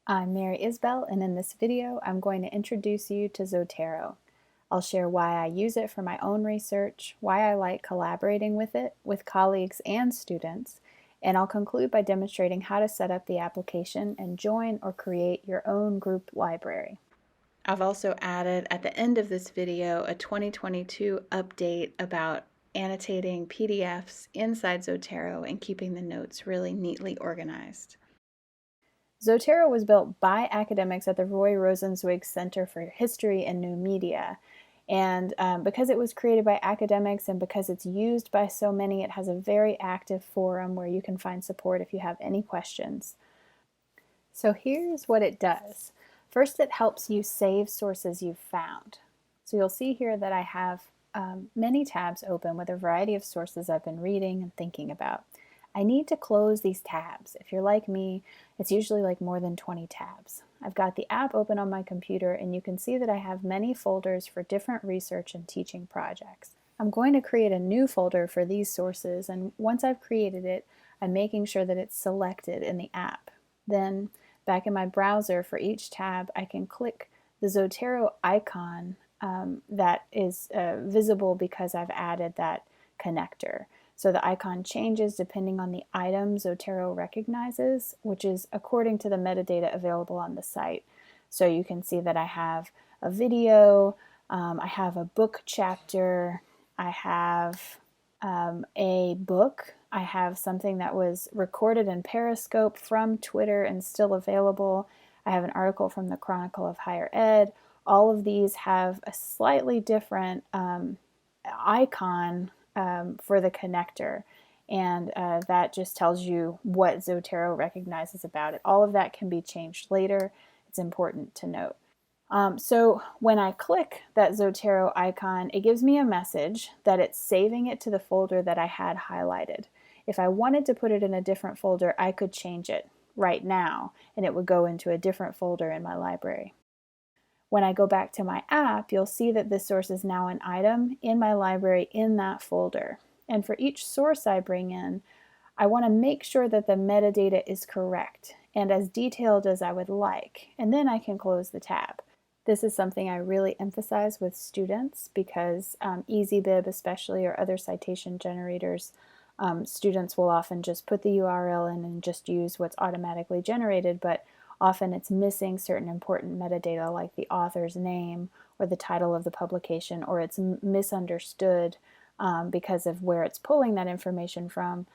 I'm Mary Isbell, and in this video I'm going to introduce you to Zotero. I'll share why I use it for my own research, why I like collaborating with it with colleagues and students, and I'll conclude by demonstrating how to set up the application and join or create your own group library. I've also added at the end of this video a 2022 update about annotating PDFs inside Zotero and keeping the notes really neatly organized. Zotero was built by academics at the Roy Rosenzweig Center for History and New Media. And because it was created by academics and because it's used by so many, it has a very active forum where you can find support if you have any questions. So here's what it does. First, it helps you save sources you've found. So you'll see here that I have many tabs open with a variety of sources I've been reading and thinking about. I need to close these tabs. If you're like me, it's usually like more than 20 tabs. I've got the app open on my computer, and you can see that I have many folders for different research and teaching projects. I'm going to create a new folder for these sources, and once I've created it, I'm making sure that it's selected in the app. Then, back in my browser, for each tab, I can click the Zotero icon that is visible because I've added that connector. So the icon changes depending on the item Zotero recognizes, which is according to the metadata available on the site. So you can see that I have a video, I have a book chapter, I have a book, I have something that was recorded in Periscope from Twitter and still available. I have an article from the Chronicle of Higher Ed. All of these have a slightly different icon for the connector, and that just tells you what Zotero recognizes about it. All of that can be changed later. It's important to note. So when I click that Zotero icon, it gives me a message that it's saving it to the folder that I had highlighted. If I wanted to put it in a different folder, I could change it right now, and it would go into a different folder in my library. When I go back to my app, you'll see that this source is now an item in my library in that folder. And for each source I bring in, I want to make sure that the metadata is correct and as detailed as I would like, and then I can close the tab. This is something I really emphasize with students because EasyBib especially, or other citation generators, students will often just put the URL in and just use what's automatically generated, but often it's missing certain important metadata like the author's name or the title of the publication, or it's misunderstood because of where it's pulling that information from,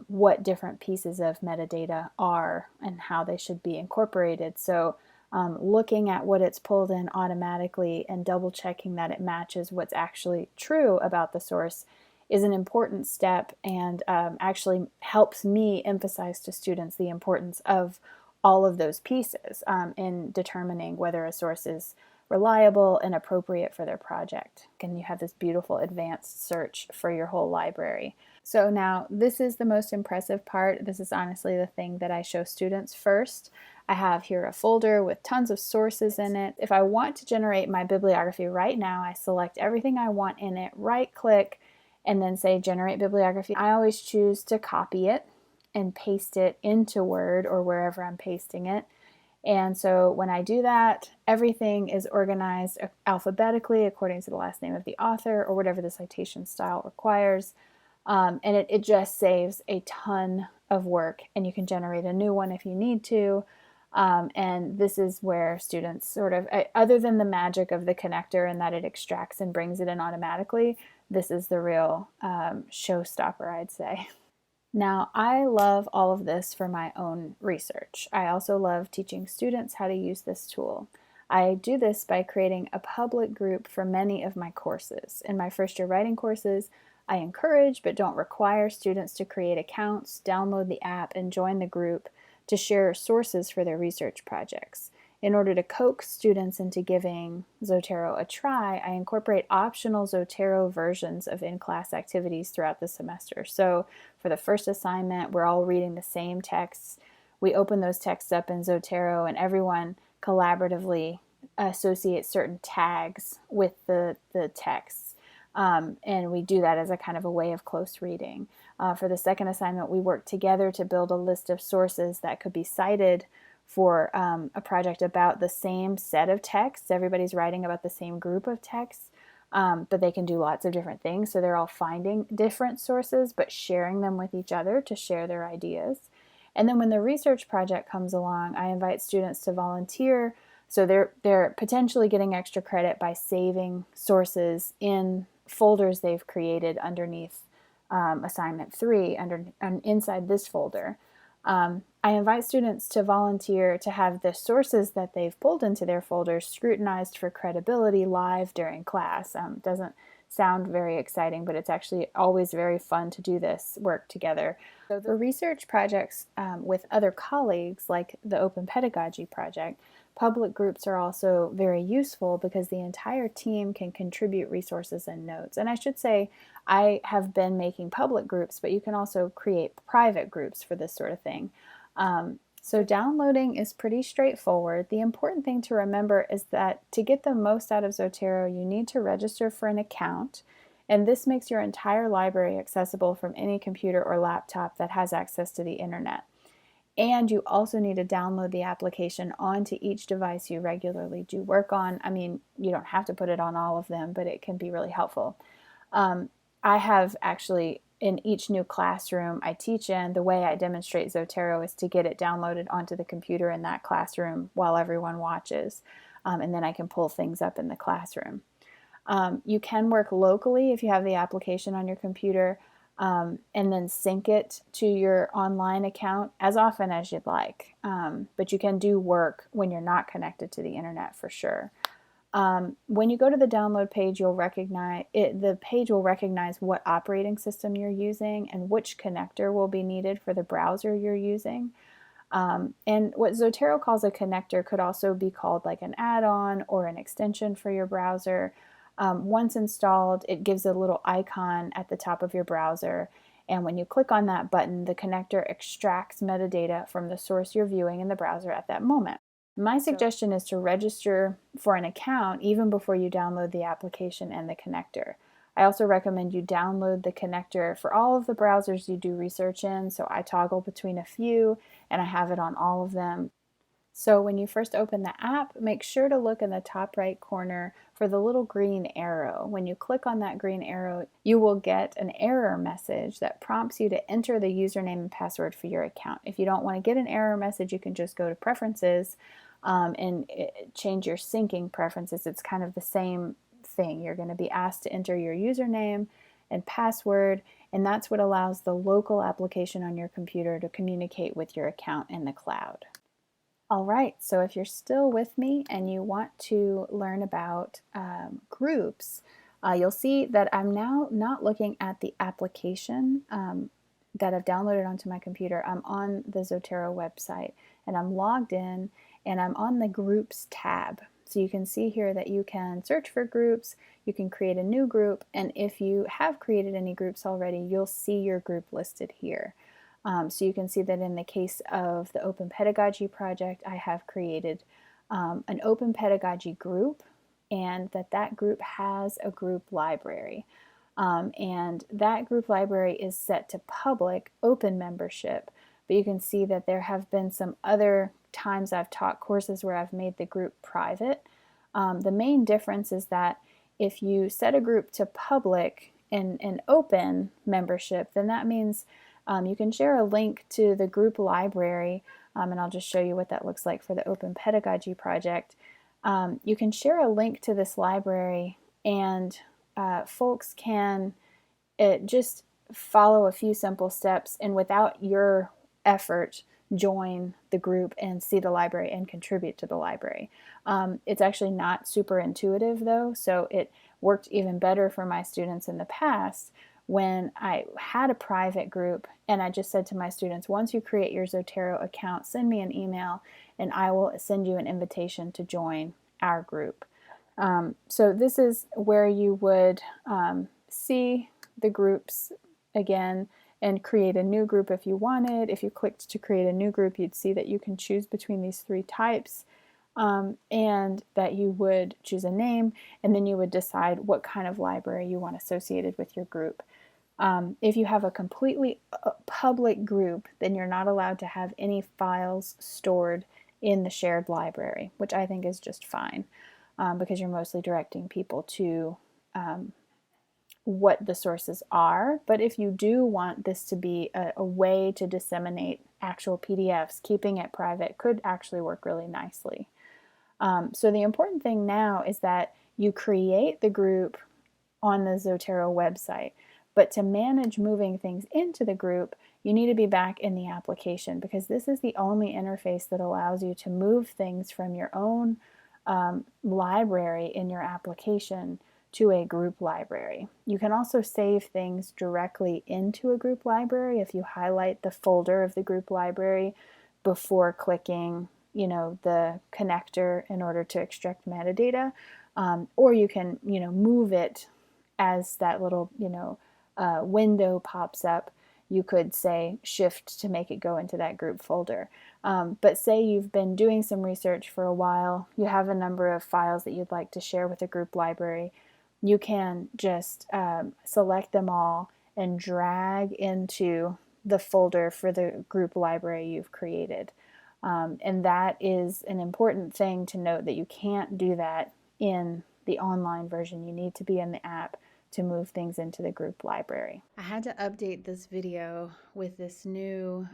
what different pieces of metadata are and how they should be incorporated. So looking at what it's pulled in automatically and double checking that it matches what's actually true about the source is an important step, and actually helps me emphasize to students the importance of all of those pieces in determining whether a source is reliable and appropriate for their project. And you have this beautiful advanced search for your whole library. So now this is the most impressive part. This is honestly the thing that I show students first. I have here a folder with tons of sources in it. If I want to generate my bibliography right now, I select everything I want in it, right click, and then say generate bibliography. I always choose to copy it and paste it into Word or wherever I'm pasting it. And so when I do that, everything is organized alphabetically according to the last name of the author or whatever the citation style requires. And it just saves a ton of work, and you can generate a new one if you need to. And this is where students sort of, other than the magic of the connector and that it extracts and brings it in automatically, this is the real showstopper, I'd say. Now, I love all of this for my own research. I also love teaching students how to use this tool. I do this by creating a public group for many of my courses. In my first year writing courses, I encourage but don't require students to create accounts, download the app, and join the group to share sources for their research projects. In order to coax students into giving Zotero a try, I incorporate optional Zotero versions of in-class activities throughout the semester. So for the first assignment, we're all reading the same texts. We open those texts up in Zotero, and everyone collaboratively associates certain tags with the texts. And we do that as a kind of a way of close reading. For the second assignment, we work together to build a list of sources that could be cited for a project about the same set of texts. Everybody's writing about the same group of texts, but they can do lots of different things. So they're all finding different sources, but sharing them with each other to share their ideas. And then when the research project comes along, I invite students to volunteer. So they're potentially getting extra credit by saving sources in folders they've created underneath assignment 3 inside this folder. I invite students to volunteer to have the sources that they've pulled into their folders scrutinized for credibility live during class. Doesn't sound very exciting, but it's actually always very fun to do this work together. So for research projects with other colleagues, like the Open Pedagogy project, public groups are also very useful because the entire team can contribute resources and notes. And I should say, I have been making public groups, but you can also create private groups for this sort of thing. So downloading is pretty straightforward. The important thing to remember is that to get the most out of Zotero, you need to register for an account, and this makes your entire library accessible from any computer or laptop that has access to the internet. And you also need to download the application onto each device you regularly do work on. I mean, you don't have to put it on all of them, but it can be really helpful. I have actually, in each new classroom I teach in, the way I demonstrate Zotero is to get it downloaded onto the computer in that classroom while everyone watches, and then I can pull things up in the classroom. You can work locally if you have the application on your computer, and then sync it to your online account as often as you'd like. But you can do work when you're not connected to the internet for sure. When you go to the download page, the page will recognize what operating system you're using and which connector will be needed for the browser you're using. And what Zotero calls a connector could also be called like an add-on or an extension for your browser. Once installed, it gives a little icon at the top of your browser, and when you click on that button, the connector extracts metadata from the source you're viewing in the browser at that moment. My suggestion is to register for an account even before you download the application and the connector. I also recommend you download the connector for all of the browsers you do research in, so I toggle between a few and I have it on all of them. So when you first open the app, make sure to look in the top right corner for the little green arrow. When you click on that green arrow, you will get an error message that prompts you to enter the username and password for your account. If you don't want to get an error message, you can just go to Preferences and change your syncing preferences. It's kind of the same thing. You're going to be asked to enter your username and password, and that's what allows the local application on your computer to communicate with your account in the cloud. All right, so if you're still with me and you want to learn about groups, you'll see that I'm now not looking at the application that I've downloaded onto my computer. I'm on the Zotero website and I'm logged in and I'm on the Groups tab. So you can see here that you can search for groups, you can create a new group, and if you have created any groups already, you'll see your group listed here. So you can see that in the case of the Open Pedagogy project, I have created an Open Pedagogy group, and that group has a group library. And that group library is set to public open membership, but you can see that there have been some other times I've taught courses where I've made the group private. The main difference is that if you set a group to public and open membership, then that means you can share a link to the group library, and I'll just show you what that looks like for the Open Pedagogy project. You can share a link to this library, and folks can just follow a few simple steps, and without your effort, join the group and see the library and contribute to the library. It's actually not super intuitive though, so it worked even better for my students in the past when I had a private group and I just said to my students, once you create your Zotero account, send me an email and I will send you an invitation to join our group. So this is where you would see the groups again and create a new group if you wanted. If you clicked to create a new group, you'd see that you can choose between these three types, and that you would choose a name, and then you would decide what kind of library you want associated with your group. If you have a completely public group, then you're not allowed to have any files stored in the shared library, which I think is just fine because you're mostly directing people to what the sources are. But if you do want this to be a way to disseminate actual PDFs, keeping it private could actually work really nicely. So the important thing now is that you create the group on the Zotero website. But to manage moving things into the group, you need to be back in the application because this is the only interface that allows you to move things from your own library in your application to a group library. You can also save things directly into a group library if you highlight the folder of the group library before clicking, the connector in order to extract metadata, or you can, move it as that little, window pops up. You could say shift to make it go into that group folder. But say you've been doing some research for a while, you have a number of files that you'd like to share with a group library, you can just select them all and drag into the folder for the group library you've created. And that is an important thing to note, that you can't do that in the online version. You need to be in the app to move things into the group library. I had to update this video with this new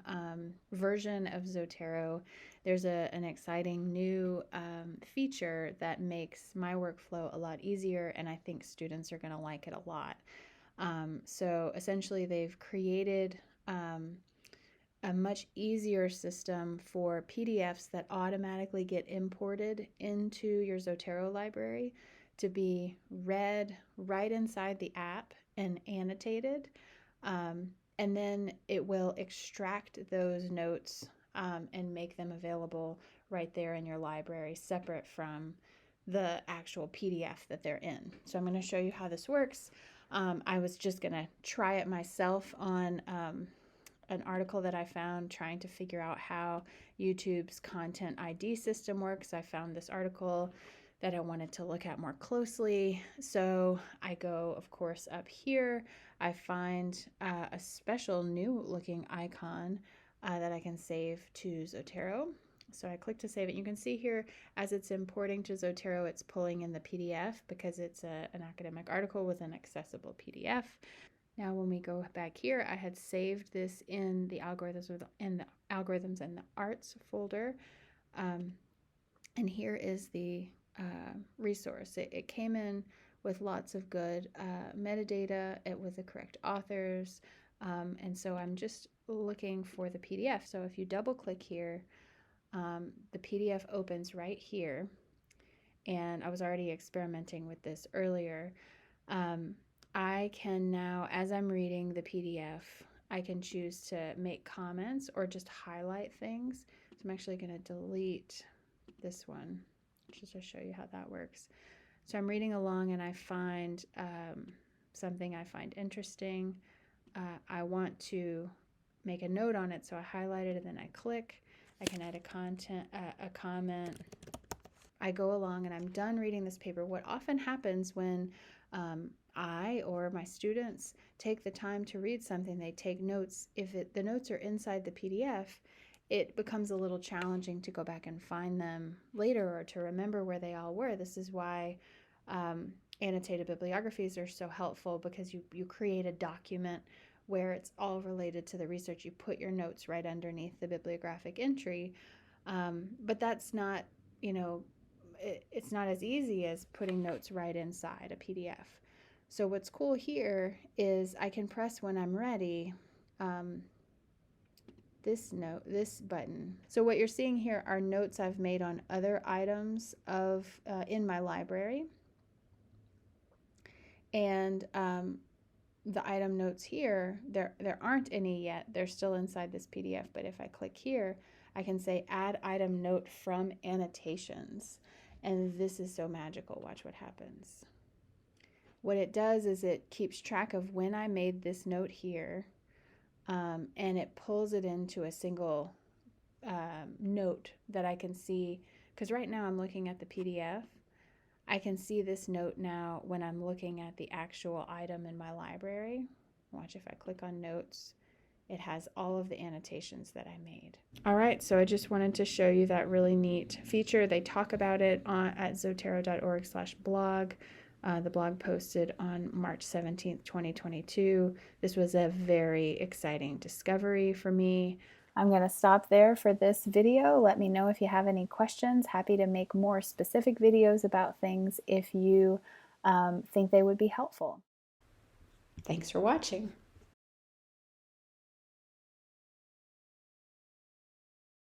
version of Zotero. There's an exciting new feature that makes my workflow a lot easier, and I think students are going to like it a lot. So essentially they've created a much easier system for PDFs that automatically get imported into your Zotero library to be read right inside the app and annotated. And then it will extract those notes and make them available right there in your library, separate from the actual PDF that they're in. So I'm going to show you how this works. I was just going to try it myself on an article that I found trying to figure out how YouTube's content ID system works. I found this article that I wanted to look at more closely. So I go, of course, up here. I find a special new looking icon that I can save to Zotero. So I click to save it. You can see here as it's importing to Zotero, it's pulling in the PDF because it's an academic article with an accessible PDF. Now when we go back here, I had saved this in the algorithms and the arts folder. And here is the resource. It came in with lots of good metadata, with the correct authors, and so I'm just looking for the PDF. So if you double click here, the PDF opens right here, and I was already experimenting with this earlier. I can now, as I'm reading the PDF, I can choose to make comments or just highlight things. So I'm actually going to delete this one just to show you how that works. So I'm reading along and I find something I find interesting. I want to make a note on it, so I highlight it and then I click. I can add a comment. I go along and I'm done reading this paper. What often happens when I or my students take the time to read something, they take notes. If the notes are inside the PDF, it becomes a little challenging to go back and find them later or to remember where they all were. This is why annotated bibliographies are so helpful, because you create a document where it's all related to the research. You put your notes right underneath the bibliographic entry, but that's not, it's not as easy as putting notes right inside a PDF. So what's cool here is I can press when I'm ready this button. So what you're seeing here are notes I've made on other items in my library, and the item notes here, there aren't any yet. They're still inside this PDF, but if I click here, I can say add item note from annotations, and this is so magical. Watch what happens. What it does is it keeps track of when I made this note here, and it pulls it into a single note that I can see, because right now I'm looking at the PDF. I can see this note now when I'm looking at the actual item in my library. Watch, if I click on notes, It has all of the annotations that I made. All right, so I just wanted to show you that really neat feature. They talk about it at zotero.org/blog. The blog posted on March 17th, 2022. This was a very exciting discovery for me. I'm going to stop there for this video. Let me know if you have any questions. Happy to make more specific videos about things if you think they would be helpful. Thanks for watching.